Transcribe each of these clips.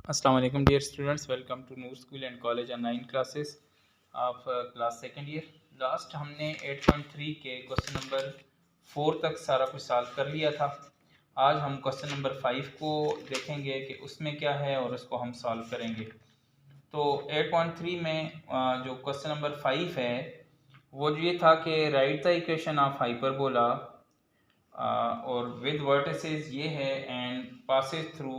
अस्सलाम वालेकुम dear students, welcome to Noor school and college online classes of class second year. Last हमने 8.3 के question number 4 तक सारा कुछ सॉल्व कर लिया था। आज हम क्वेश्चन नंबर 5 को देखेंगे कि उसमें क्या है और उसको हम सॉल्व करेंगे। तो 8.3 में जो क्वेश्चन नंबर 5 है वो ये था कि right the equation of hyperbola और विद वर्टिसेस ये है and passes through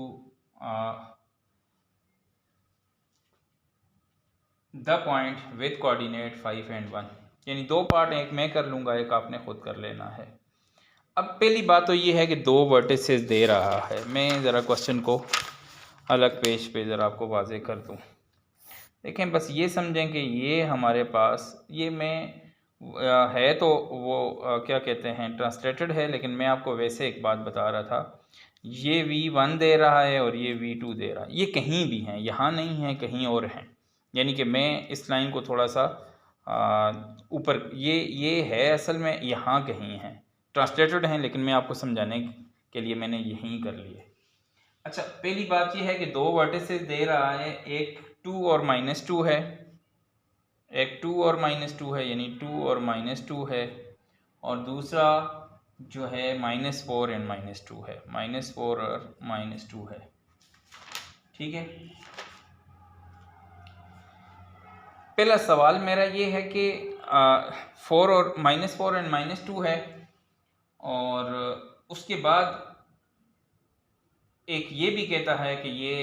the point with coordinate 5 and 1। यानी दो पार्ट, एक मैं कर लूँगा, एक आपने खुद कर लेना है। अब पहली बात तो ये है कि दो वर्टिसेस दे रहा है। मैं ज़रा क्वेश्चन को अलग पेज पे ज़रा आपको वाजे कर दूँ। देखें, बस ये समझें कि ये हमारे पास ये मैं है तो वो क्या कहते हैं ट्रांसलेटेड है, लेकिन मैं आपको वैसे एक बात बता रहा था। ये V1 दे रहा है और ये V2 दे रहा है। ये कहीं भी हैं, यहाँ नहीं है, कहीं और हैं। यानी कि मैं इस लाइन को थोड़ा सा ऊपर, ये है असल में यहाँ कहीं है, ट्रांसलेटेड हैं, लेकिन मैं आपको समझाने के लिए मैंने यहीं कर लिए। अच्छा, पहली बात ये है कि दो वर्टिसेस दे रहा है, एक 2 और -2 है, एक 2 और -2 है, यानी 2 और -2 है, और दूसरा जो है -4 एंड -2 है, -4 और -2 है। ठीक है, पहला सवाल मेरा ये है कि 4 और -4 एंड -2 है, और उसके बाद एक ये भी कहता है कि ये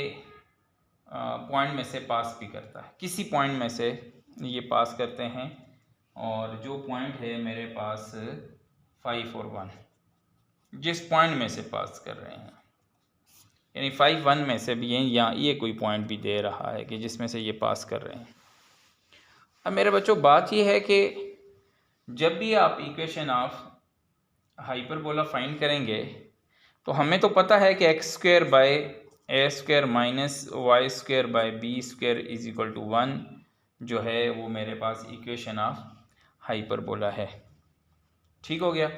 पॉइंट में से पास भी करता है, किसी पॉइंट में से ये पास करते हैं, और जो पॉइंट है मेरे पास 5 और 1, जिस पॉइंट में से पास कर रहे हैं, यानी 5 1 में से भी हैं, या ये कोई पॉइंट भी दे रहा है कि जिसमें से ये पास कर रहे हैं। अब मेरे बच्चों, बात ये है कि जब भी आप इक्वेशन ऑफ हाइपरबोला फाइंड करेंगे तो हमें तो पता है कि x² by a² minus y² by b² is equal to 1 जो है वो मेरे पास इक्वेशन ऑफ हाइपरबोला है। ठीक हो गया।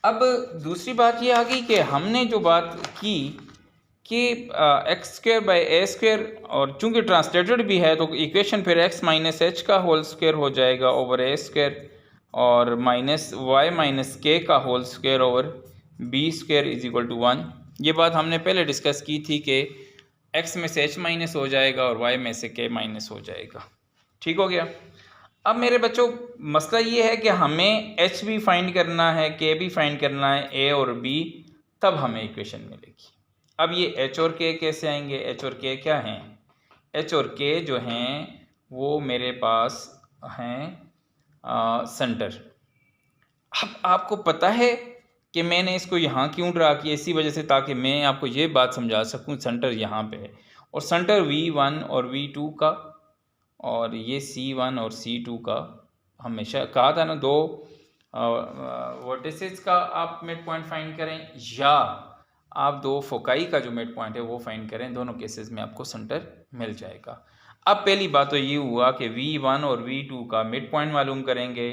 अब दूसरी बात ये आ गई कि हमने जो बात की कि x² बाय a², और चूंकि ट्रांसलेटेड भी है तो इक्वेशन फिर x माइनस एच का होल स्क्वायर हो जाएगा ओवर a², और माइनस y माइनस के का whole square over b² is equal to 1। ये बात हमने पहले डिस्कस की थी कि x में से h माइनस हो जाएगा और y में से k माइनस हो जाएगा। ठीक हो गया। अब मेरे बच्चों, मसला ये है कि हमें h भी फाइंड करना है, k भी फाइंड करना है, a और b, तब हमें इक्वेशन मिलेगी। अब ये h और k कैसे आएंगे? h और k क्या हैं? h और k जो हैं वो मेरे पास हैं सेंटर। अब आपको पता है कि मैंने इसको यहाँ क्यों ड्रा किया? इसी वजह से ताकि मैं आपको ये बात समझा सकूँ, सेंटर यहाँ पे है, और सेंटर V1 और V2 का, और ये C1 और C2 का, हमेशा कहा था ना, दो वर्टिसेस का आप मिड पॉइंट फाइंड करें, या आप दो फोकाई का जो मिड पॉइंट है वो फाइंड करें, दोनों केसेस में आपको सेंटर मिल जाएगा। अब पहली बात तो ये हुआ कि V1 और V2 का मिड पॉइंट मालूम करेंगे।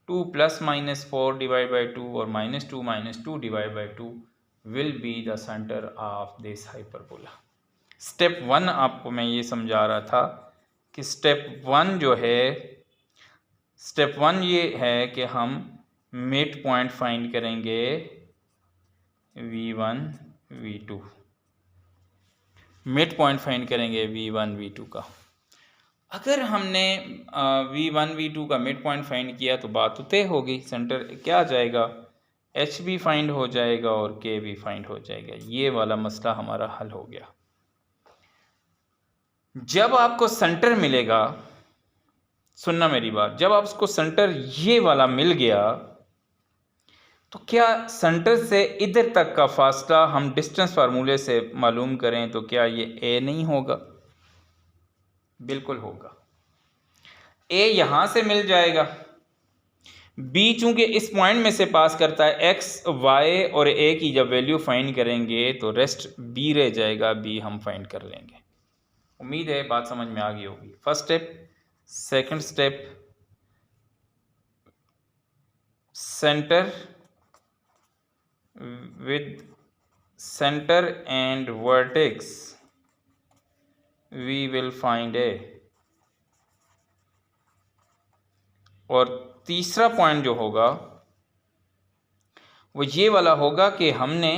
2 + -4 डिवाइड बाई 2 और -2 divide by 2 will be the centre of this hyperbola. Step 1 आपको मैं ये समझा रहा था कि स्टेप 1 जो है, स्टेप 1 ये है कि हम मिड पॉइंट फाइंड करेंगे V1 V2, mid point find करेंगे V1 V2 का। अगर हमने V1 V2 का मिड पॉइंट फाइंड किया तो बात तो तय हो गई, सेंटर क्या आ जाएगा, H भी फाइंड हो जाएगा और K भी फाइंड हो जाएगा। ये वाला मसला हमारा हल हो गया। जब आपको सेंटर मिलेगा, सुनना मेरी बात, जब आपको सेंटर ये वाला मिल गया तो क्या सेंटर से इधर तक का फासला हम डिस्टेंस फार्मूले से मालूम करें तो क्या ये A नहीं होगा? बिल्कुल होगा। A यहाँ से मिल जाएगा, B चूंकि इस पॉइंट में से पास करता है, x y और a की जब वैल्यू फाइंड करेंगे तो रेस्ट B रह जाएगा, B हम फाइंड कर लेंगे। उम्मीद है बात समझ में आ गई होगी। First step. Second step, centre with center and vertex we will find a, और तीसरा पॉइंट जो होगा वो ये वाला होगा कि हमने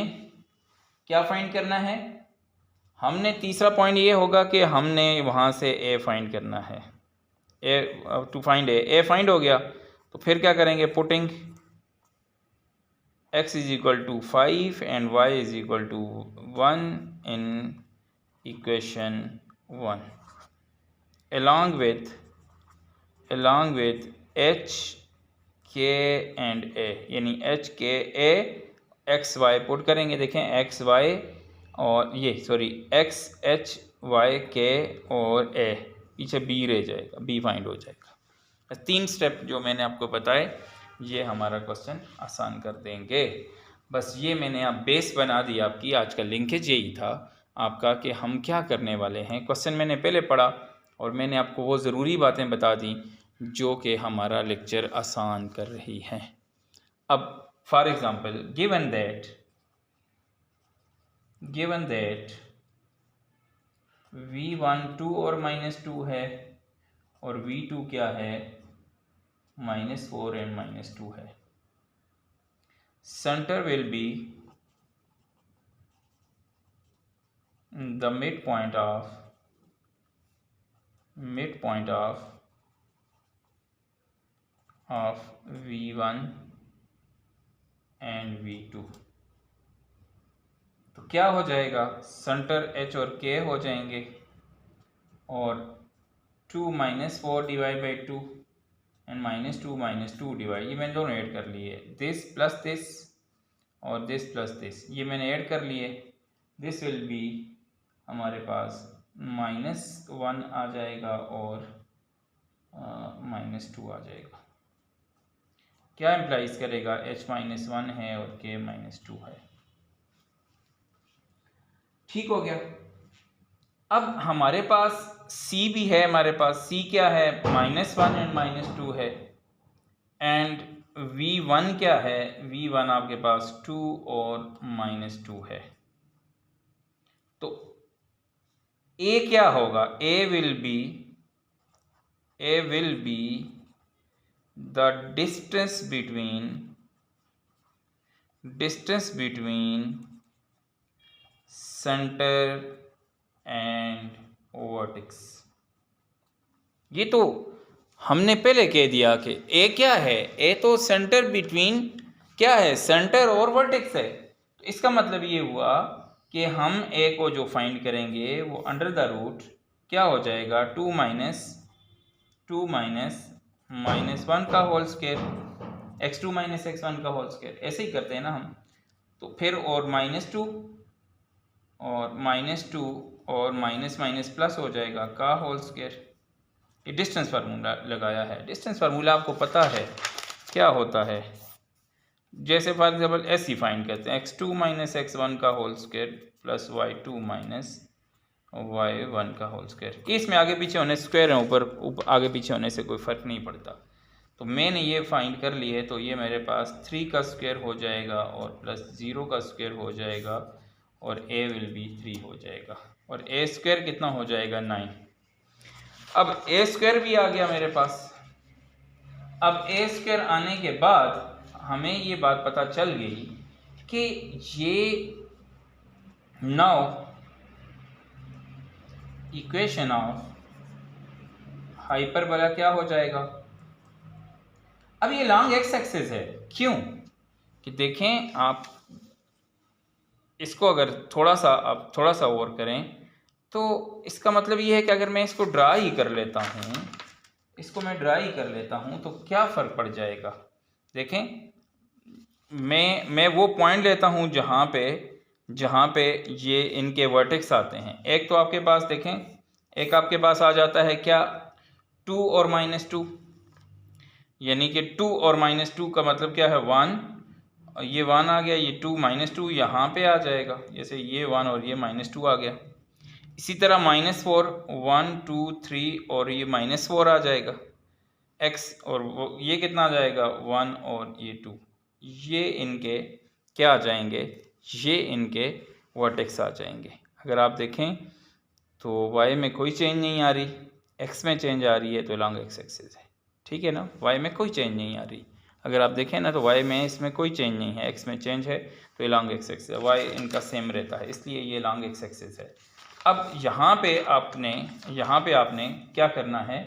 क्या फाइंड करना है, हमने तीसरा पॉइंट ये होगा कि हमने वहाँ से ए फाइंड करना है, a to find a find हो गया तो फिर क्या करेंगे, putting x is equal to 5 and y is equal to 1 in equation 1 along with h k and a, यानी h k a x y put करेंगे, देखें x y और ये sorry x h y k और a, पीछे b रह जाएगा, b find हो जाएगा। 3 स्टेप जो मैंने आपको बताए ये हमारा क्वेश्चन आसान कर देंगे। बस ये मैंने आप बेस बना दी आपकी, आज का लिंकेज यही था आपका कि हम क्या करने वाले हैं। क्वेश्चन मैंने पहले पढ़ा और मैंने आपको वो ज़रूरी बातें बता दी जो कि हमारा लेक्चर आसान कर रही हैं। अब for example given that v1 2 और -2 है और v2 क्या है, -4 एंड -2 है। Centre will be the mid point of v1 and v2। तो क्या हो जाएगा, सेंटर h और k हो जाएंगे और 2 -4 डिवाइड बाई 2 एंड -2 डिवाइड, ये मैंने दोनों ऐड कर लिए, दिस प्लस दिस और दिस प्लस दिस, ये मैंने ऐड कर लिए। दिस विल बी हमारे पास -1 आ जाएगा और -2 आ जाएगा। क्या इम्प्लाइज करेगा, h -1 है और k -2 है। ठीक हो गया। अब हमारे पास c भी है, हमारे पास c क्या है, -1 एंड -2 है एंड v1 क्या है, v1 आपके पास 2 और -2 है। तो a क्या होगा, a will be the distance between centre and vertex. ये तो हमने पहले कह दिया कि ए क्या है, ए तो सेंटर बिटवीन क्या है, सेंटर और वर्टेक्स है। तो इसका मतलब ये हुआ कि हम ए को जो फाइंड करेंगे वो अंडर द रूट क्या हो जाएगा, 2 माइनस 1 का होल स्क्वायर, x2 - x1 का होल स्क्वायर, ऐसे ही करते हैं ना हम। तो फिर और -2 और -2 और माइनस प्लस हो जाएगा का होल स्क्वायर। ये डिस्टेंस फार्मूला लगाया है। डिस्टेंस फार्मूला आपको पता है क्या होता है, जैसे फॉर एग्जाम्पल ऐसे फाइंड करते हैं, x2 - x1 का whole square plus y2 - y1 का होल स्क्वायर। इसमें आगे पीछे होने स्क्वायर है, ऊपर आगे पीछे होने से कोई फ़र्क नहीं पड़ता। तो मैंने ये फाइंड कर लिए, तो ये मेरे पास 3 का स्क्वायर हो जाएगा और प्लस 0 का स्क्वायर हो जाएगा और a विल बी 3 हो जाएगा और a स्क्वायर कितना हो जाएगा, 9। अब a स्क्वायर भी आ गया मेरे पास। अब a स्क्वायर आने के बाद हमें ये बात पता चल गई कि ये नाउ इक्वेशन ऑफ हाइपरबोला क्या हो जाएगा। अब ये लॉन्ग एक्स एक्सिस है, क्यों कि देखें आप इसको अगर थोड़ा सा और करें तो इसका मतलब ये है कि अगर मैं इसको ड्रा ही कर लेता हूँ, तो क्या फ़र्क पड़ जाएगा। देखें मैं वो पॉइंट लेता हूँ जहाँ पे ये इनके वर्टेक्स आते हैं। एक तो आपके पास देखें, एक आपके पास आ जाता है क्या, 2 और -2, यानी कि 2 और -2 का मतलब क्या है, 1, ये 1 आ गया, ये 2 -2 यहाँ पे आ जाएगा, जैसे ये 1 और ये -2 आ गया। इसी तरह -4, 1 2 3 और ये -4 आ जाएगा x, और ये कितना आ जाएगा, 1 और ये 2। ये इनके क्या आ जाएंगे, ये इनके वर्टेक्स आ जाएंगे। अगर आप देखें तो y में कोई चेंज नहीं आ रही, x में चेंज आ रही है तो लॉन्ग एक्स एक्सिस है, ठीक है ना। y में कोई चेंज नहीं आ रही, अगर आप देखें ना तो y में इसमें कोई चेंज नहीं है, x में चेंज है तो ये लॉन्ग एक्स एक्सिस है, y इनका सेम रहता है, इसलिए ये लॉन्ग एक्स एक्सिस है। अब यहाँ पे आपने क्या करना है,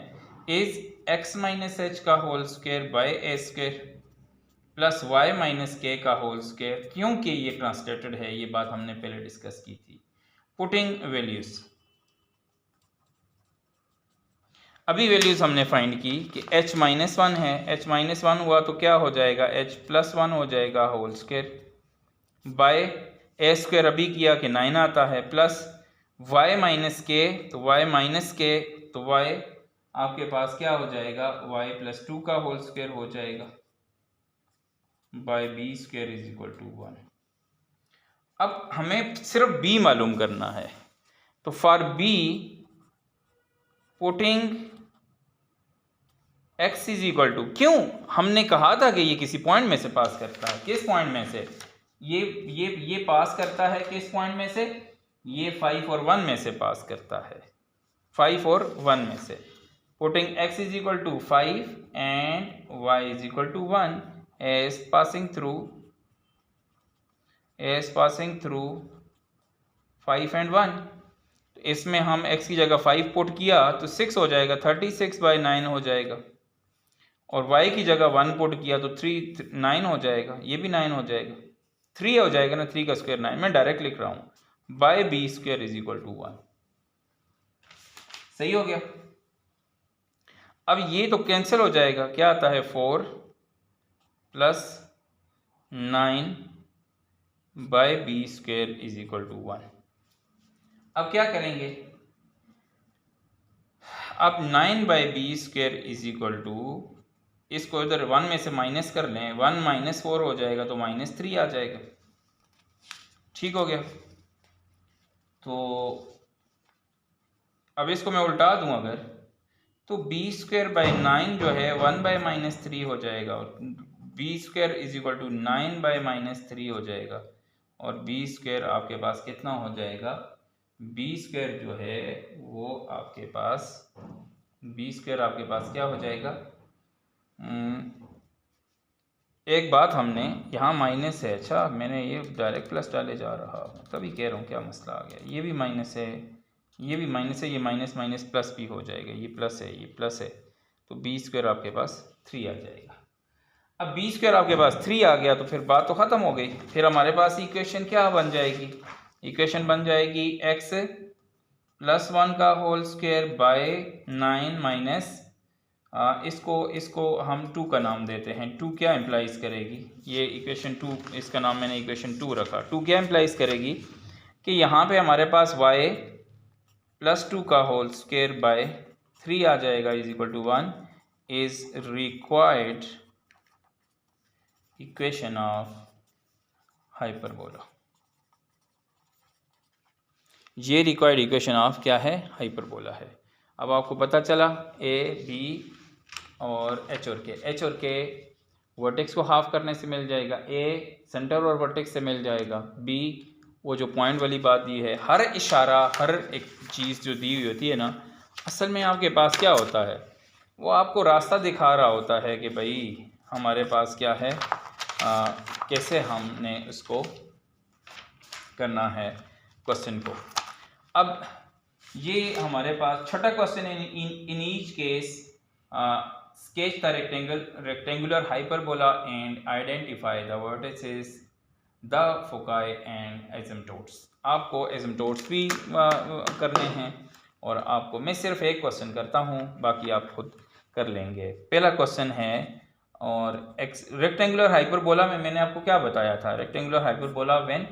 इज x माइनस एच का whole square by a square plus y minus k का होल स्क्वायर, क्योंकि ये ट्रांसलेटेड है, ये बात हमने पहले डिस्कस की थी। पुटिंग वैल्यूज, अभी वैल्यूज हमने फाइंड की कि h माइनस वन है, h माइनस वन हुआ तो क्या हो जाएगा, h प्लस वन हो जाएगा whole square by a square अभी किया कि 9 आता है, प्लस y माइनस के, तो y माइनस के तो y आपके पास क्या हो जाएगा, y प्लस 2 का होल स्क्वायर हो जाएगा by b square is equal to 1। अब हमें सिर्फ b मालूम करना है, तो for b putting x is equal to, क्यों हमने कहा था कि ये किसी पॉइंट में से पास करता है, किस पॉइंट में से, ये पास करता है किस पॉइंट में से, ये 5 और 1 में से पास करता है, 5 और 1 में से। Putting x is equal to 5 and y is equal to 1 as passing through 5 and 1, तो इसमें हम x की जगह 5 पुट किया तो 6 हो जाएगा, 36/9 हो जाएगा, और y की जगह 1 पुट किया तो 9 हो जाएगा, ये भी 9 हो जाएगा, 3 हो जाएगा ना, 3 का स्क्वायर 9, मैं डायरेक्ट लिख रहा हूँ, by b square is equal to 1। सही हो गया। अब ये तो कैंसिल हो जाएगा, क्या आता है 4 plus 9 by b square is equal to 1। अब क्या करेंगे, अब 9 by b square is equal to, इसको इधर 1 में से माइनस कर लें, 1 माइनस 4 हो जाएगा तो -3 आ जाएगा, ठीक हो गया। तो अब इसको मैं उल्टा दूं अगर, तो बी स्क्वायर बाई 9 जो है 1 बाय -3 हो जाएगा, और b square is equal to 9 by -3 हो जाएगा, और बी स्क्वायर आपके पास कितना हो जाएगा, बी स्क्वायर जो है वो आपके पास, बी स्क्वायर आपके पास क्या हो जाएगा, एक बात हमने यहाँ माइनस है, अच्छा मैंने ये डायरेक्ट प्लस डाले जा रहा हूँ, तभी कह रहा हूँ क्या मसला आ गया, ये भी माइनस है, ये भी माइनस है, ये माइनस माइनस प्लस भी हो जाएगा, ये प्लस है, ये प्लस है, तो बी स्क्वायर आपके पास 3 आ जाएगा। अब बी स्क्वायर आपके पास 3 आ गया तो फिर बात तो ख़त्म हो गई, फिर हमारे पास इक्वेशन क्या बन जाएगी, इक्वेशन बन जाएगी x प्लस 1 का होल स्क्वायर बाय 9 माइनस, इसको हम 2 का नाम देते हैं, 2 क्या इम्प्लाइज करेगी, ये इक्वेशन 2, इसका नाम मैंने इक्वेशन 2 रखा, 2 क्या इम्प्लाइज करेगी कि यहाँ पे हमारे पास y प्लस 2 का होल स्क्वायर बाय 3 आ जाएगा is equal to 1 is required equation of hyperbola. ये रिक्वायर्ड इक्वेशन ऑफ क्या है, हाइपरबोला है। अब आपको पता चला ए बी और एच और के वर्टेक्स को हाफ करने से मिल जाएगा, ए सेंटर और वर्टेक्स से मिल जाएगा, बी वो जो पॉइंट वाली बात दी है, हर इशारा, हर एक चीज़ जो दी हुई होती है ना, असल में आपके पास क्या होता है, वो आपको रास्ता दिखा रहा होता है कि भाई हमारे पास क्या है, कैसे हमने उसको करना है क्वेश्चन को। अब ये हमारे पास छोटा question in each case sketch the rectangular hyperbola and identify the vertices the foci and asymptotes. आपको एसिम्प्टोट्स भी करने हैं, और आपको मैं सिर्फ एक क्वेश्चन करता हूँ, बाकी आप खुद कर लेंगे। पहला क्वेश्चन है, और रेक्टेंगुलर हाइपरबोला में मैंने आपको क्या बताया था, रेक्टेंगुलर हाइपरबोला व्हेन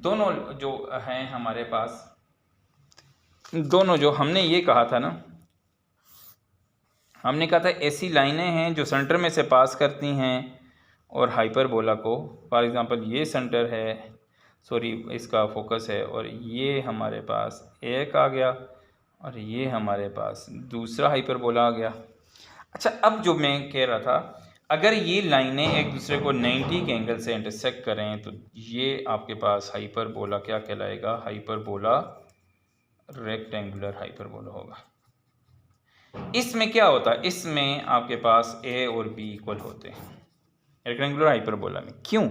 दोनों जो हैं हमारे पास, दोनों जो हमने ये कहा था ना, हमने कहा था ऐसी लाइनें हैं जो सेंटर में से पास करती हैं और हाइपरबोला को, फॉर एग्जांपल ये सेंटर है, सॉरी इसका फोकस है, और ये हमारे पास एक आ गया और ये हमारे पास दूसरा हाइपरबोला आ गया। अच्छा, अब जो मैं कह रहा था, अगर ये लाइनें एक दूसरे को 90 के एंगल से इंटरसेक्ट करें तो ये आपके पास हाइपरबोला क्या कहलाएगा? हाइपरबोला रेक्टेंगुलर हाइपरबोला होगा। इसमें क्या होता है? इसमें आपके पास ए और बी इक्वल होते हैं रेक्टेंगुलर हाइपरबोला में। क्यों?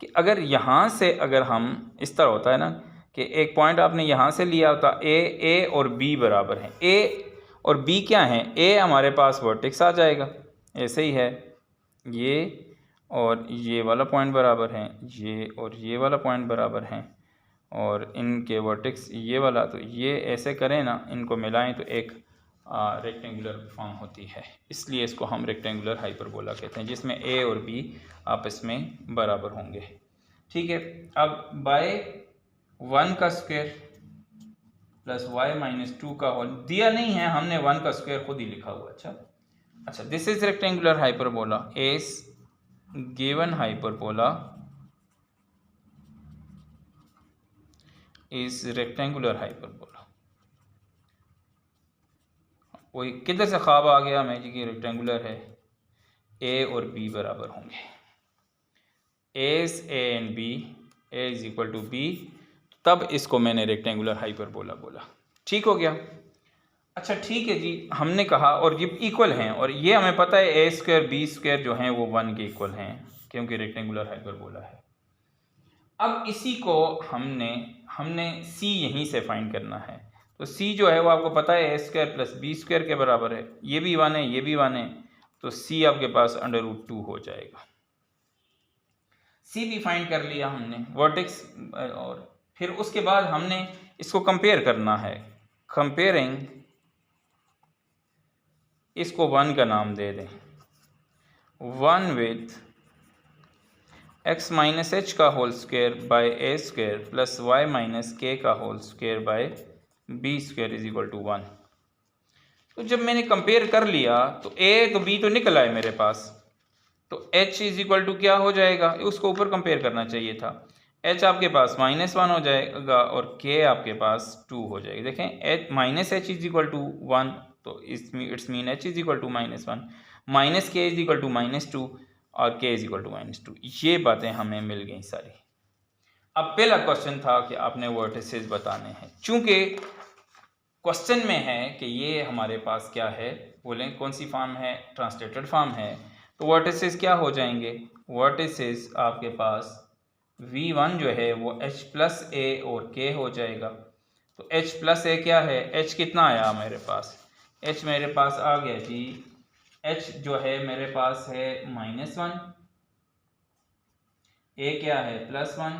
कि अगर यहाँ से अगर हम इस तरह होता है ना कि एक पॉइंट आपने यहाँ से लिया होता ए और बी बराबर हैं। ए और बी क्या हैं? ए हमारे पास वर्टेक्स आ जाएगा, ऐसे ही है, ये और ये वाला पॉइंट बराबर हैं, ये और ये वाला पॉइंट बराबर हैं, और इनके वर्टेक्स ये वाला, तो ये ऐसे करें ना, इनको मिलाएं तो एक रेक्टेंगुलर फॉर्म होती है। इसलिए इसको हम रेक्टेंगुलर हाइपरबोला कहते हैं, जिसमें ए और बी आपस में बराबर होंगे। ठीक है, अब बाय 1 का स्क्वायर प्लस y माइनस 2 का होल दिया नहीं है, हमने 1 का स्क्वायर खुद ही लिखा हुआ। अच्छा, this is rectangular hyperbola S given hyperbola is rectangular hyperbola. वही किधर से ख्वाब आ गया हमें जी कि रेक्टेंगुलर है, ए और बी बराबर होंगे, as a and b, a is equal to b, तब इसको मैंने रेक्टेंगुलर हाइपरबोला बोला। ठीक हो गया? अच्छा ठीक है जी, हमने कहा और ये इक्वल हैं, और ये हमें पता है ए स्क्वायर बी स्क्वायर जो हैं वो 1 के इक्वल हैं क्योंकि रेक्टेंगुलर हाइपरबोला है। अब इसी को हमने सी यहीं से फाइंड करना है, तो सी जो है वो आपको पता है ए स्क्वायर प्लस बी स्क्वायर के बराबर है, ये भी 1 है, ये भी 1 है, तो सी आपके पास √2 हो जाएगा। सी भी फाइंड कर लिया हमने वर्टेक्स, और फिर उसके बाद हमने इसको कंपेयर करना है। कंपेयरिंग, इसको 1 का नाम दे दें, 1 विथ x माइनस एच का whole square by a square plus y minus k का whole square by b square is equal to 1। तो जब मैंने कंपेयर कर लिया तो a तो b तो निकल आए मेरे पास, तो h इज इक्वल टू क्या हो जाएगा? उसको ऊपर कंपेयर करना चाहिए था। h आपके पास -1 हो जाएगा और k आपके पास 2 हो जाएगा। देखें minus h is equal to 1, तो it's mean h is equal to -1, minus k is equal to -2 और k इज इक्वल टू -2। ये बातें हमें मिल गई सारी। अब पहला क्वेश्चन था कि आपने वर्टिसेस बताने हैं। चूंकि क्वेश्चन में है कि ये हमारे पास क्या है, बोलें कौन सी फॉर्म है? ट्रांसलेटेड फॉर्म है, तो वर्टिसेस क्या हो जाएंगे? वर्टिसेस आपके पास v1 जो है वो h प्लस a और k हो जाएगा। तो h प्लस a क्या है? h कितना आया मेरे पास? h मेरे पास आ गया जी, h जो है मेरे पास है -1, a क्या है +1,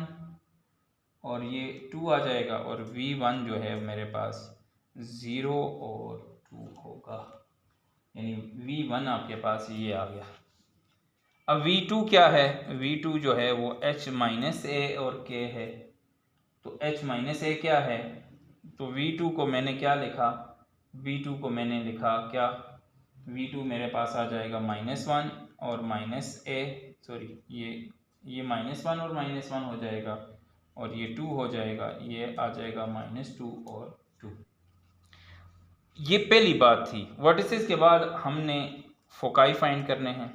और ये 2 आ जाएगा, और v1 जो है मेरे पास 0 और 2 होगा, यानी v1 आपके पास ये आ गया। अब v2 क्या है? v2 जो है वो h माइनस a और k है, तो h माइनस a क्या है? तो v2 को मैंने क्या लिखा? v2 को मैंने लिखा क्या? v2 मेरे पास आ जाएगा -1 और -a, सॉरी ये -1 और -1 हो जाएगा, और ये 2 हो जाएगा, ये आ जाएगा -2 और 2। ये पहली बात थी। वर्टिसेस के बाद हमने फोकाई फाइंड करने हैं।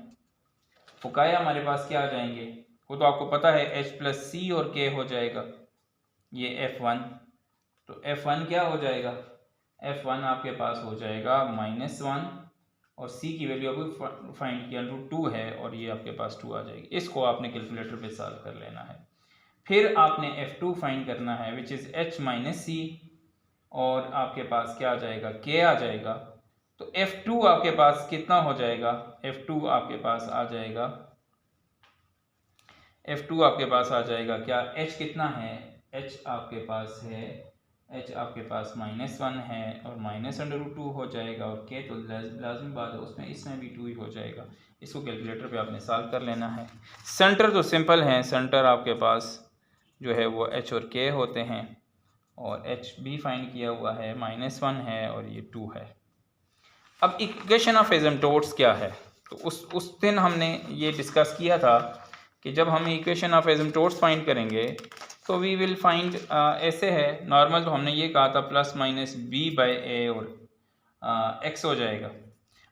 फोकाई हमारे पास क्या आ जाएंगे? वो तो आपको पता है h प्लस सी और k हो जाएगा, ये f1, तो f1 क्या हो जाएगा? f1 आपके पास हो जाएगा -1, और c की वैल्यू अभी फाइंड किया √2 है, और ये आपके पास 2 आ जाएगी। इसको आपने कैलकुलेटर पे सॉल्व कर लेना है। फिर आपने f2 फाइंड करना है विच इज़ h माइनस सी, और आपके पास क्या आ जाएगा? k आ जाएगा। तो f2 आपके पास कितना हो जाएगा? f2 आपके पास आ जाएगा, f2 आपके पास आ जाएगा क्या? h कितना है? h आपके पास है, h आपके पास -1 है और -√2 हो जाएगा, और k तो लाजमी बात है उसमें, इसमें भी 2 ही हो जाएगा। इसको कैलकुलेटर पे आपने सॉल्व कर लेना है। सेंटर तो सिंपल है, सेंटर आपके पास जो है वो h और k होते हैं, और h भी फाइंड किया हुआ है, -1 है और ये 2 है। अब इक्वेशन ऑफ एसिम्प्टोट्स क्या है? तो उस दिन हमने ये डिस्कस किया था कि जब हम इक्वेशन ऑफ एसिम्प्टोट्स फाइंड करेंगे तो वी विल फाइंड ऐसे है। नॉर्मल तो हमने ये कहा था plus minus b by a और x हो जाएगा।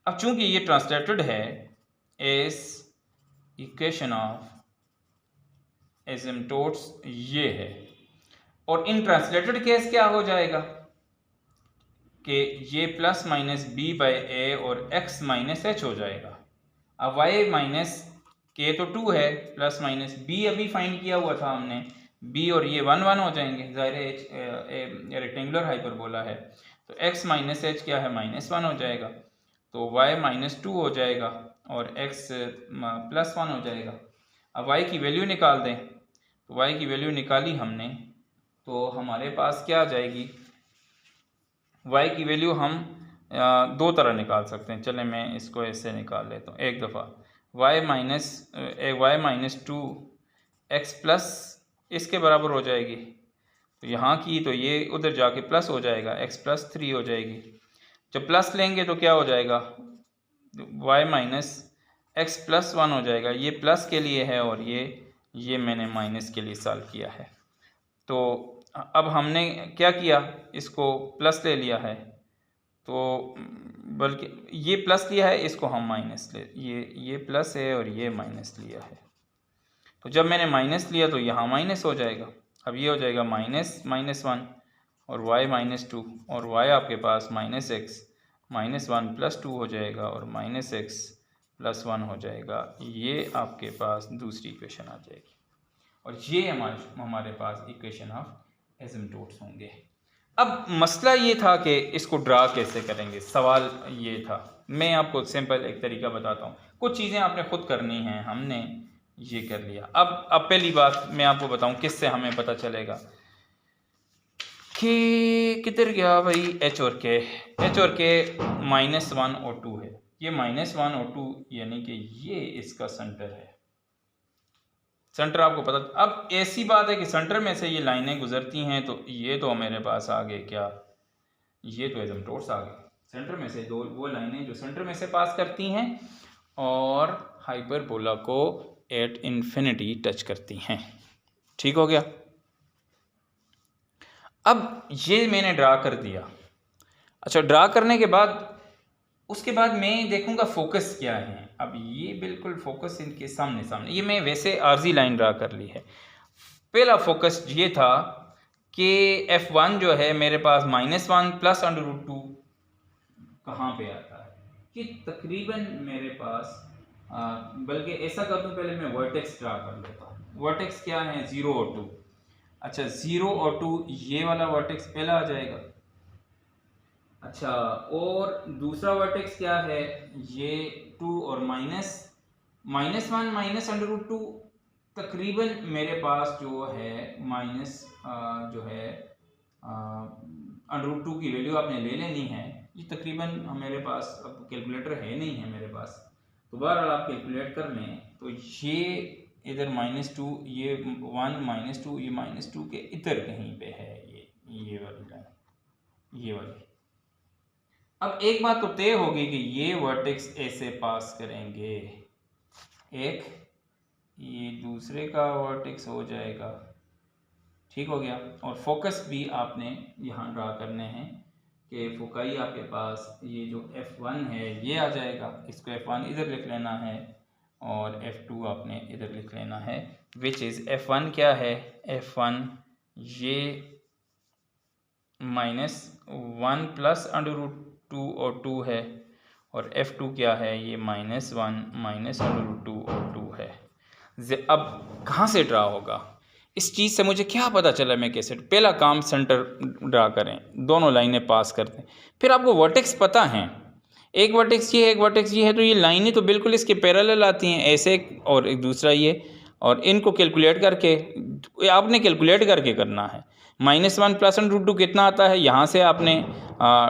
अब चूंकि ये ट्रांसलेटेड है इस इक्वेशन ऑफ एसिम्प्टोट्स ये है। और इन ट्रांसलेटेड केस क्या हो जाएगा कि ये प्लस माइनस बी बाई ए और एक्स माइनस एच हो जाएगा। अब वाई माइनस के तो 2 है, प्लस माइनस बी अभी फाइंड किया हुआ था हमने, बी और ये 1 1 हो जाएंगे, ज़ाहिर है रेक्टेंगुलर हाइपरबोला है, तो x माइनस एच क्या है, -1 हो जाएगा, तो y -2 हो जाएगा और x +1 हो जाएगा। अब y की वैल्यू निकाल दें, तो y की वैल्यू निकाली हमने, तो हमारे पास क्या आ जाएगी, y की वैल्यू हम दो तरह निकाल सकते हैं। चलें मैं इसको ऐसे निकाल लेता हूँ एक दफ़ा, y -2 x प्लस इसके बराबर हो जाएगी, तो यहाँ की तो ये उधर जाके प्लस हो जाएगा, x +3 हो जाएगी। जब प्लस लेंगे तो क्या हो जाएगा, y -x +1 हो जाएगा। ये प्लस के लिए है और ये मैंने माइनस के लिए सॉल्व किया है। तो अब हमने क्या किया, इसको प्लस ले लिया है, तो बल्कि ये प्लस लिया है, इसको हम माइनस ले, ये प्लस है और ये माइनस लिया है। तो जब मैंने माइनस लिया तो यहाँ माइनस हो जाएगा। अब ये हो जाएगा -1 और y -2 और y आपके पास -x -1 +2 हो जाएगा और -x +1 हो जाएगा। ये आपके पास दूसरी इक्वेशन आ जाएगी और ये हमारे पास इक्वेशन ऑफ एसिम्प्टोट्स होंगे। अब मसला ये था कि इसको ड्रा कैसे करेंगे, सवाल ये था। मैं आपको सिंपल एक तरीका बताता हूँ, कुछ चीज़ें आपने खुद करनी हैं, हमने ये कर लिया। अब पहली बात मैं आपको बताऊँ किससे हमें पता चलेगा कि किधर गया भाई, h और k -1 और 2 है, ये -1 और 2 यानी कि ये इसका सेंटर है, सेंटर आपको पता। अब ऐसी बात है कि सेंटर में से ये लाइनें गुजरती हैं, तो ये तो मेरे पास आ गए क्या, ये तो एसिम्प्टोट्स आ गए। सेंटर में से दो वो लाइनें जो सेंटर में से पास करती हैं और हाइपरबोला को एट इन्फिनिटी टच करती हैं। ठीक हो गया। अब ये मैंने ड्रा कर दिया। अच्छा, ड्रा करने के बाद उसके बाद मैं देखूंगा फोकस क्या है। अब ये बिल्कुल फोकस इनके सामने ये मैं वैसे आर्जी लाइन ड्रा कर ली है। पहला फोकस ये था कि F1 जो है मेरे पास -1 + √2 कहाँ पे आता है, कि तकरीबन मेरे पास बल्कि ऐसा कर दूँ, पहले मैं वर्टेक्स ड्रा कर लेता हूँ। वर्टेक्स क्या है, 0 और 2। अच्छा, 0 और 2 ये वाला वर्टेक्स पहला आ जाएगा। अच्छा, और दूसरा वर्टेक्स क्या है, ये 2 और -1 -√2 तकरीबन मेरे पास जो है जो है √2 की वैल्यू आपने ले लेनी है। ये तकरीबन मेरे पास अब कैलकुलेटर है नहीं है मेरे पास, तो बहरहाल आप कैलकुलेट कर लें। तो ये इधर -2, ये 1 -2, ये -2 के इधर कहीं पे है ये वाली लाइन, ये वाली। अब एक बात तो तय होगी कि ये वर्टेक्स ऐसे पास करेंगे, एक ये दूसरे का वर्टेक्स हो जाएगा। ठीक हो गया। और फोकस भी आपने यहाँ ड्रा करने हैं कि फोकाई आपके पास ये जो F1 है ये आ जाएगा, इसको F1 इधर लिख लेना है और F2 आपने इधर लिख लेना है। विच इज़ F1 क्या है, F1 ये -1 + √2 और 2 है, और F2 क्या है, ये -1 -√2 और 2 है। अब कहाँ से ड्रा होगा, इस चीज़ से मुझे क्या पता चला मैं कैसे। पहला काम सेंटर ड्रा करें, दोनों लाइनें पास कर दें, फिर आपको वर्टेक्स पता हैं, एक वर्टेक्स ये है एक वर्टेक्स ये है, तो ये लाइनें तो बिल्कुल इसके पैरेलल आती हैं ऐसे, और एक दूसरा ये, और इनको कैलकुलेट करके आपने कैलकुलेट करके करना है। -1 + √2 कितना आता है, यहाँ से आपने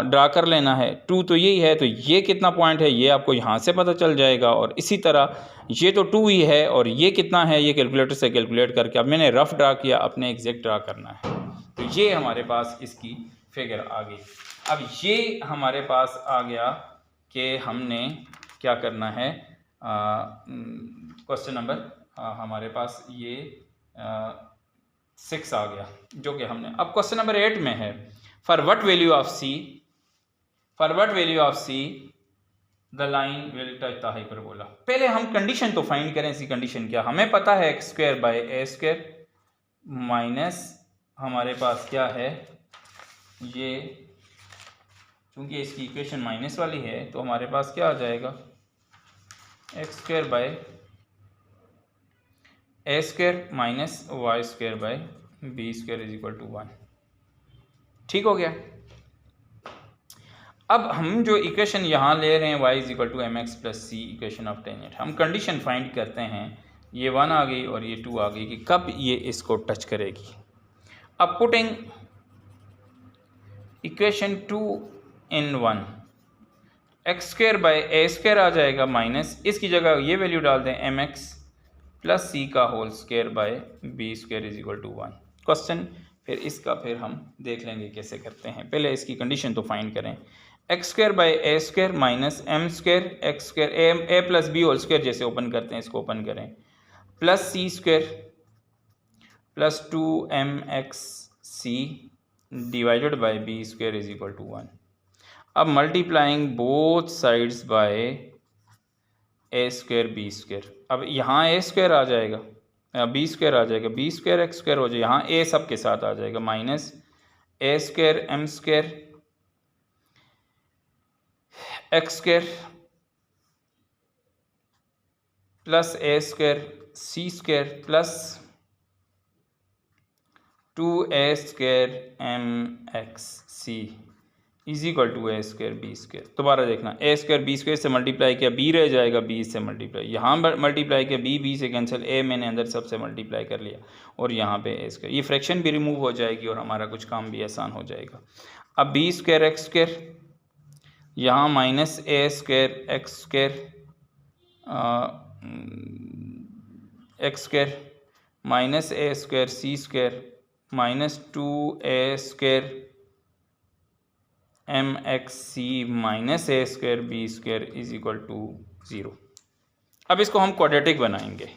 ड्रा कर लेना है। 2 तो यही है, तो ये कितना पॉइंट है ये आपको यहाँ से पता चल जाएगा, और इसी तरह ये तो 2 ही है और ये कितना है ये कैलकुलेटर से कैलकुलेट करके, अब मैंने रफ ड्रा किया, अपने एग्जैक्ट ड्रा करना है। तो ये हमारे पास इसकी फिगर आ गई। अब ये हमारे पास आ गया कि हमने क्या करना है, क्वेश्चन नंबर हमारे पास ये 6 आ गया, जो कि हमने। अब क्वेश्चन नंबर 8 में है, for what value of C the line will touch the hyperbola. पहले हम कंडीशन तो फाइंड करें। इसकी कंडीशन क्या, हमें पता है x square by A square minus हमारे पास क्या है, ये चूंकि इसकी इक्वेशन माइनस वाली है तो हमारे पास क्या आ जाएगा, x square by A square minus y square by b square is equal to 1। ठीक हो गया। अब हम जो इक्वेशन यहाँ ले रहे हैं y is equal to M x plus c, equation of tangent, हम कंडीशन फाइंड करते हैं। ये 1 आ गई और ये 2 आ गई कि कब ये इसको टच करेगी। अब putting equation 2 in 1, X square by A square आ जाएगा माइनस, इसकी जगह ये वैल्यू डाल दें एम एक्स प्लस सी का whole square by b square is equal to 1। Question फिर इसका फिर हम देख लेंगे कैसे करते हैं। पहले इसकी कंडीशन तो फाइंड करें। X square by A square minus m square x square a plus b whole square, जैसे ओपन करते हैं इसको ओपन करें, plus c square plus 2mx c divided by b square is equal to 1। अब multiplying both sides by a square b square, अब यहाँ ए square आ जाएगा, बी स्क्वायर आ जाएगा, बी स्क्वायर एक्स स्क्वायर हो जाएगा, यहाँ ए सब के साथ आ जाएगा, minus A square M square x square plus a square C square plus 2a square M x c is equal to a square b square. दोबारा देखना, ए स्क्वायर बी स्क्वायर से मल्टीप्लाई किया, बी रह जाएगा, B से multiply, यहाँ multiply किया, B से कैंसिल, ए मैंने अंदर सबसे मल्टीप्लाई कर लिया और यहाँ पे ए स्क्वायर, ये फ्रैक्शन भी रिमूव हो जाएगी और हमारा कुछ काम भी आसान हो जाएगा। अब बी स्क्वायर एक्स स्क्वायर, यहाँ minus A square x square x square minus A square C square minus 2a square M x c minus A square b square is equal to 0। अब इसको हम क्वाड्रेटिक बनाएंगे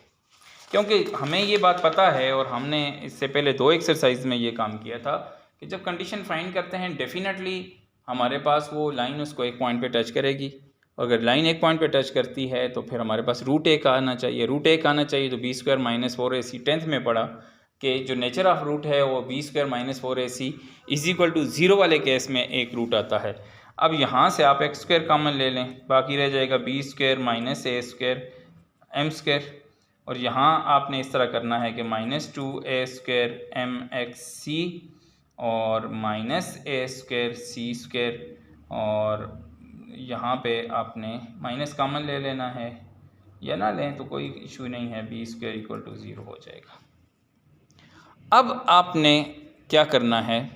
क्योंकि हमें ये बात पता है और हमने इससे पहले 2 एक्सरसाइज में ये काम किया था कि जब कंडीशन फाइंड करते हैं डेफिनेटली हमारे पास वो लाइन उसको एक पॉइंट पे टच करेगी, और अगर लाइन एक पॉइंट पे टच करती है तो फिर हमारे पास रूट एक आना चाहिए, रूट एक आना चाहिए। तो B square minus 4ac 10th में पढ़ा कि जो नेचर ऑफ रूट है वो b square minus 4ac is equal to 0 वाले केस में एक रूट आता है। अब यहाँ से आप एक्स स्क्वायर कॉमन ले लें, बाकी रह जाएगा बी स्क्वायर माइनस ए स्क्वायर एम स्क्वायर, और यहाँ आपने इस तरह करना है कि minus 2a square M x C और माइनस ए स्क्वायर सी स्क्वायर, और यहाँ पे आपने माइनस कॉमन ले लेना है, या ना लें तो कोई इशू नहीं है, बी स्क्वायर इक्वल टू 0 हो जाएगा। अब आपने क्या करना है,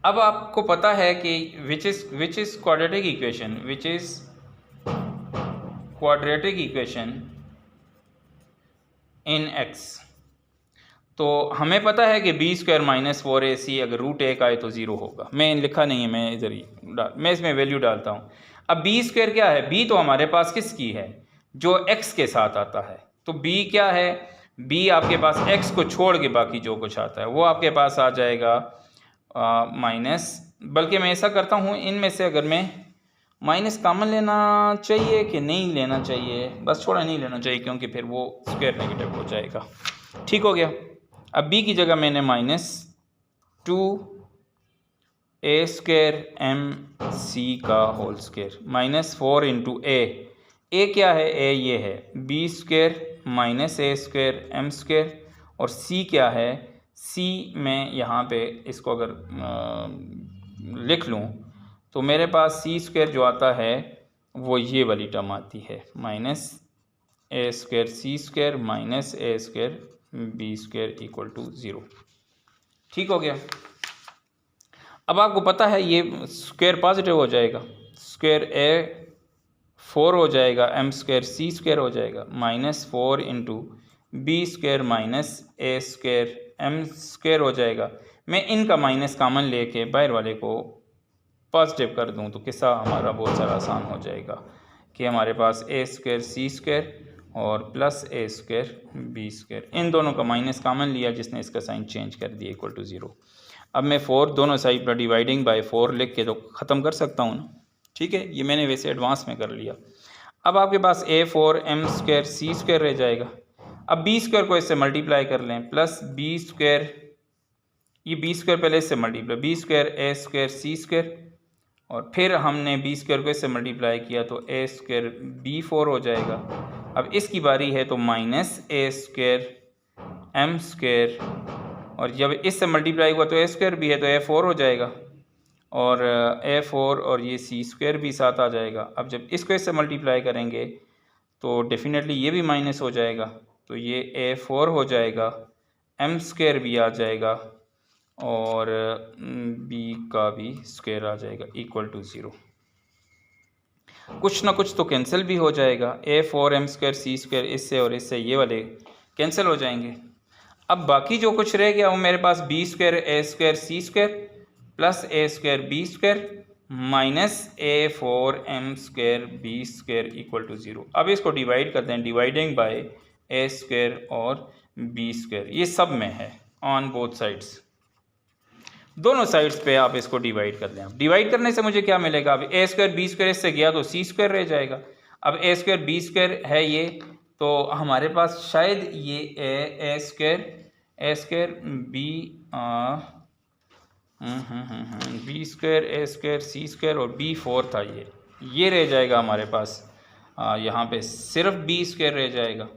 अब आपको पता है कि which is quadratic equation in x. तो हमें पता है कि बी स्क्वायर माइनस 4ac अगर रूट एक आए तो 0 होगा। मैं लिखा नहीं है, मैं इधर ही मैं इसमें वैल्यू डालता हूँ। अब बी स्क्वायर क्या है, बी तो हमारे पास किसकी है, जो x के साथ आता है। तो b क्या है, b आपके पास x को छोड़ के बाकी जो कुछ आता है वो आपके पास आ जाएगा माइनस, बल्कि मैं ऐसा करता हूँ इनमें से अगर मैं माइनस कॉमन लेना चाहिए कि नहीं लेना चाहिए, बस थोड़ा नहीं लेना चाहिए क्योंकि फिर वो स्क्वायर नेगेटिव हो जाएगा। ठीक हो गया। अब b की जगह मैंने minus 2a square M C का होल स्क्वायर माइनस 4 इंटू ए क्या है, a ये है बी स्क्वायर माइनस ए स्क्वायर एम स्क्वायर, और c क्या है, c में यहाँ पे इसको अगर लिख लूँ तो मेरे पास c स्क्वायर जो आता है वो ये वाली टर्म आती है, minus A square C square minus A square b square equal to 0। ठीक हो गया। अब आपको पता है ये स्क्वायर पॉजिटिव हो जाएगा, स्क्वायर ए 4 हो जाएगा, एम स्क्वायर सी स्क्वायर हो जाएगा, minus 4 into B square minus ए स्क्वायर एम स्क्वायर हो जाएगा। मैं इनका माइनस कॉमन लेके बाहर वाले को पॉजिटिव कर दूं तो किस्सा हमारा बहुत सारा आसान हो जाएगा कि हमारे पास ए स्क्वायर सी स्क्वायर और plus a square b square, इन दोनों का माइनस कॉमन लिया जिसने इसका साइन चेंज कर दिया इक्वल टू 0। अब मैं 4 दोनों साइड पर डिवाइडिंग बाय 4 लिख के तो ख़त्म कर सकता हूँ ना, ठीक है, ये मैंने वैसे एडवांस में कर लिया। अब आपके पास a4m² c² रह जाएगा। अब b² को इससे मल्टीप्लाई कर लें, प्लस b², ये b² पहले इससे मल्टीप्लाई, b² a² c², और फिर हमने b² को इससे मल्टीप्लाई किया तो a² b4 हो जाएगा। अब इसकी बारी है तो -a² m², और जब इससे मल्टीप्लाई हुआ तो a² भी है तो a4 हो जाएगा, और a4 और ये c² भी साथ आ जाएगा। अब जब इसको इससे मल्टीप्लाई करेंगे तो डेफिनेटली ये भी माइनस हो जाएगा, तो ये a4 हो जाएगा, m² भी आ जाएगा, और b का भी स्क्वायर आ जाएगा इक्वल टू 0। कुछ ना कुछ तो कैंसिल भी हो जाएगा, a4m² c² इससे और इससे ये वाले कैंसिल हो जाएंगे। अब बाकी जो कुछ रह गया वो मेरे पास b² a² c² plus a² b² minus a4m² b² equal to 0। अब इसको डिवाइड करते हैं, डिवाइडिंग बाय a² और b², ये सब में है ऑन बोथ साइड्स, दोनों साइड्स पे आप इसको डिवाइड कर लें। डिवाइड करने से मुझे क्या मिलेगा, अब a² b² इससे गया तो c² रह जाएगा। अब a² b² है ये, तो हमारे पास शायद ये a² b² a² c² और b4 था, ये रह जाएगा हमारे पास। यहाँ पे सिर्फ b² रह जाएगा,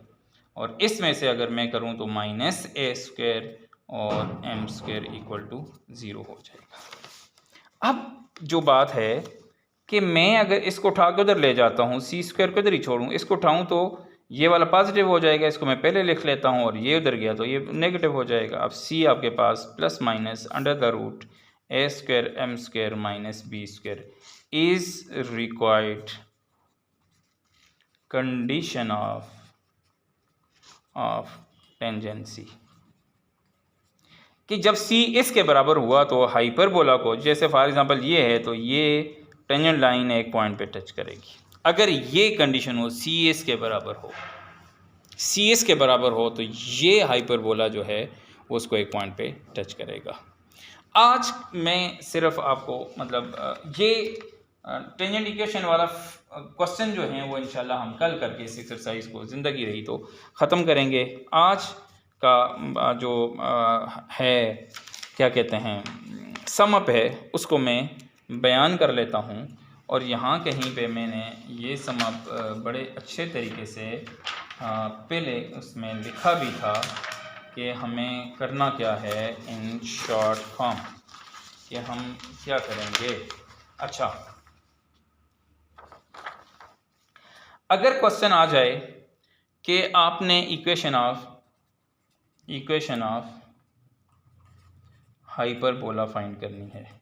और इसमें से अगर मैं करूँ तो -a² और m² इक्वल टू 0 हो जाएगा। अब जो बात है कि मैं अगर इसको उठा के उधर ले जाता हूँ, c² को उधर ही छोड़ूँ, इसको उठाऊँ तो ये वाला पॉजिटिव हो जाएगा, इसको मैं पहले लिख लेता हूँ, और ये उधर गया तो ये नेगेटिव हो जाएगा। अब c आपके पास plus minus under the root a² m² minus b² is required condition of tangency, कि जब c इसके बराबर हुआ तो हाइपरबोला को, जैसे फॉर एग्जांपल ये है तो ये टेंजेंट लाइन एक पॉइंट पे टच करेगी। अगर ये कंडीशन हो c इसके बराबर हो, c इसके बराबर हो, तो ये हाइपरबोला जो है वो उसको एक पॉइंट पे टच करेगा। आज मैं सिर्फ आपको मतलब ये टेंजेंट इक्वेशन वाला क्वेश्चन जो है वो इंशाल्लाह हम कल करके इस एक्सरसाइज को ज़िंदगी रही तो ख़त्म करेंगे। आज का जो है क्या कहते हैं सम अप है, उसको मैं बयान कर लेता हूँ, और यहाँ कहीं पे मैंने ये सम अप बड़े अच्छे तरीके से पहले उसमें लिखा भी था कि हमें करना क्या है इन शॉर्ट फॉर्म, कि हम क्या करेंगे। अच्छा, अगर क्वेश्चन आ जाए कि आपने इक्वेशन ऑफ हाइपरबोला फाइंड करनी है,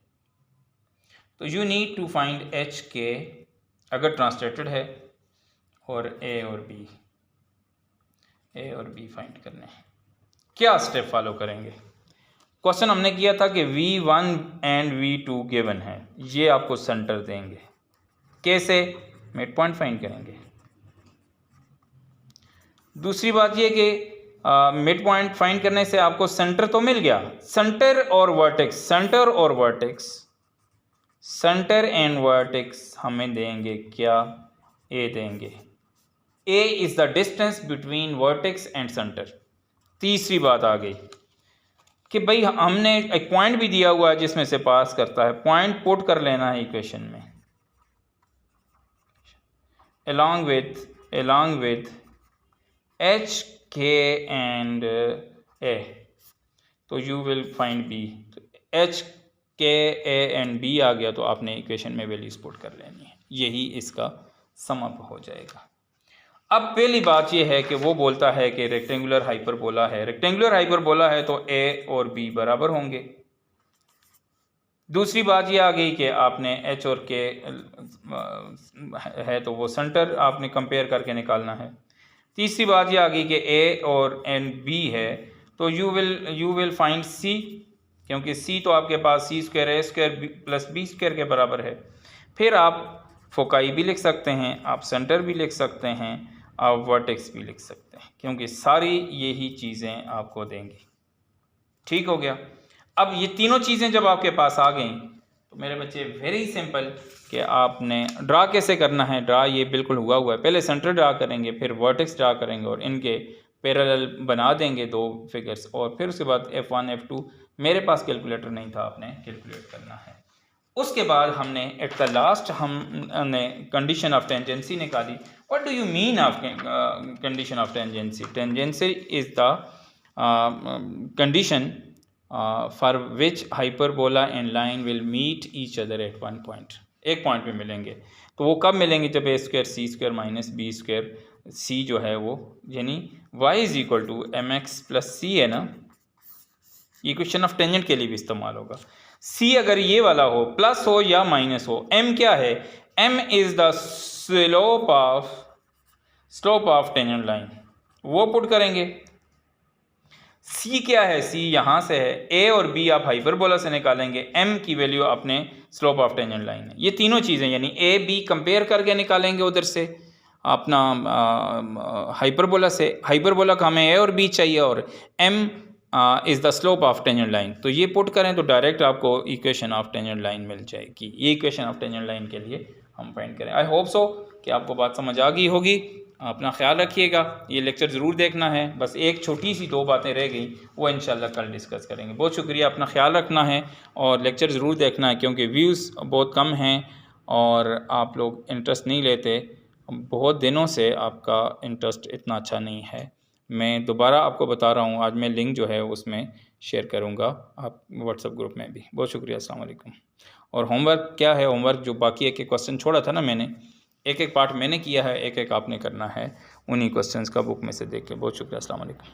तो you need to find h के अगर ट्रांसलेटेड है, और ए और बी फाइंड करने हैं। क्या स्टेप फॉलो करेंगे? क्वेश्चन हमने किया था कि V1 एंड V2 गिवन है, ये आपको सेंटर देंगे। कैसे? मिड पॉइंट फाइंड करेंगे। दूसरी बात ये कि मिड पॉइंट फाइंड करने से आपको सेंटर तो मिल गया, सेंटर एंड वर्टेक्स हमें देंगे क्या? ए देंगे। A is the distance between vertex and centre. तीसरी बात आ गई कि भाई हमने एक पॉइंट भी दिया हुआ है जिसमें से पास करता है, पॉइंट पुट कर लेना है इक्वेशन में, along with H, K and A, तो you will find B। तो H, K, A and B आ गया तो आपने इक्वेशन में वैल्यूज पुट कर लेनी है, यही इसका सम अप हो जाएगा। अब पहली बात यह है कि वो बोलता है कि रेक्टेंगुलर हाइपरबोला है तो A और B बराबर होंगे। दूसरी बात ये आ गई कि आपने H और K है तो वो सेंटर आपने कंपेयर करके निकालना है। तीसरी बात ये आ गई कि A और B है तो यू विल फाइंड C, क्योंकि C तो आपके पास C² A² प्लस B² के बराबर है। फिर आप फोकाई भी लिख सकते हैं, आप सेंटर भी लिख सकते हैं, आप वर्टेक्स भी लिख सकते हैं, क्योंकि सारी यही चीज़ें आपको देंगी। ठीक हो गया। अब ये तीनों चीज़ें जब आपके पास आ गई तो तो मेरे बच्चे वेरी सिंपल कि आपने ड्रा कैसे करना है। ड्रा ये बिल्कुल हुआ है, पहले सेंटर ड्रा करेंगे, फिर वर्टेक्स ड्रा करेंगे और इनके पैरेलल बना देंगे दो फिगर्स, और फिर उसके बाद F1 F2 मेरे पास कैलकुलेटर नहीं था, आपने कैलकुलेट करना है। उसके बाद हमने एट द लास्ट हमने कंडीशन ऑफ टेंजेंसी निकाली। What do you mean of condition of tangency? Tangency is the condition for which hyperbola and line will meet each other at one point. एक point पे मिलेंगे। तो वो कब मिलेंगे? जब A square C square minus B square, C जो है वो यानी y is equal to M x plus C है ना। ये क्वेश्चन ऑफ टेंजेंट के लिए भी इस्तेमाल होगा। सी अगर ये वाला हो, प्लस हो या माइनस हो, एम क्या है? M is the slope of tangent line, वो पुट करेंगे। सी क्या है? सी यहाँ से है। ए और बी आप हाइपरबोला से निकालेंगे, एम की वैल्यू अपने स्लोप ऑफ टेंजेंट लाइन है। ये तीनों चीज़ें यानी ए बी कंपेयर करके निकालेंगे उधर से अपना हाइपरबोला से। हाइपरबोला का हमें ए और बी चाहिए और m is the slope of tangent line. तो ये पुट करें तो डायरेक्ट आपको इक्वेशन ऑफ टेंजेंट लाइन मिल जाएगी। ये इक्वेशन ऑफ टेंजेंट लाइन के लिए हम फाइंड करें। आई होप सो कि आपको बात समझ आ गई होगी। अपना ख्याल रखिएगा, ये लेक्चर ज़रूर देखना है। बस एक छोटी सी दो बातें रह गई, वो इंशाल्लाह कल डिस्कस करेंगे। बहुत शुक्रिया, अपना ख्याल रखना है और लेक्चर ज़रूर देखना है क्योंकि व्यूज़ बहुत कम हैं और आप लोग इंटरेस्ट नहीं लेते। बहुत दिनों से आपका इंटरेस्ट इतना अच्छा नहीं है। मैं दोबारा आपको बता रहा हूँ, आज मैं लिंक जो है उसमें शेयर करूँगा आप व्हाट्सएप ग्रुप में भी। बहुत शुक्रिया, अस्सलाम वालेकुम। और होमवर्क क्या है? होमवर्क जो बाकी एक क्वेश्चन छोड़ा था ना मैंने, एक पार्ट मैंने किया है, एक आपने करना है उन्हीं क्वेश्चंस का बुक में से देख के। बहुत शुक्रिया, अस्सलाम वालेकुम।